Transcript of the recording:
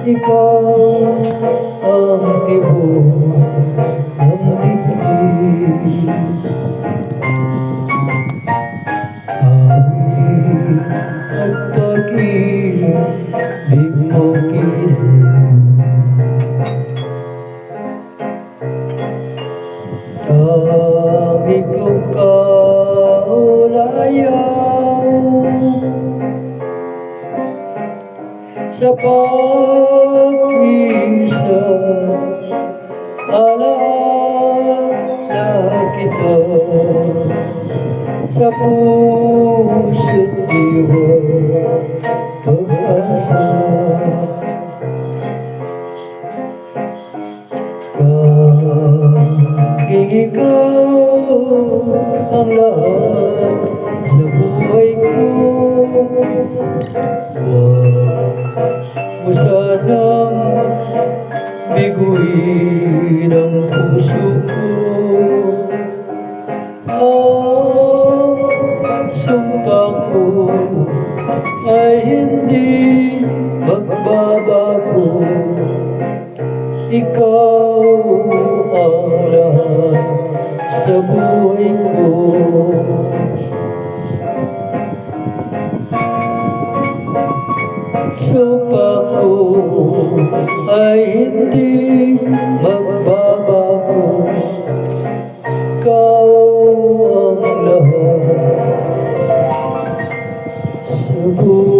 ikaw ang tibok ng dibdib. Hangin at pag-ibig mo kinig, tamig kong kaulayaw sa pag-isa. Alaala kita sa puso't diwa pag-asa. Kaging ikaw ang lahat sa buhay ko, wag mo sanang biguin ang puso ko. Ang sumpa ko ay hindi magbabago. Ikaw ang lahat sa buhay ko. Sumpa ko ay hindi magbabago. Ikaw ang lahat sa buhay ko.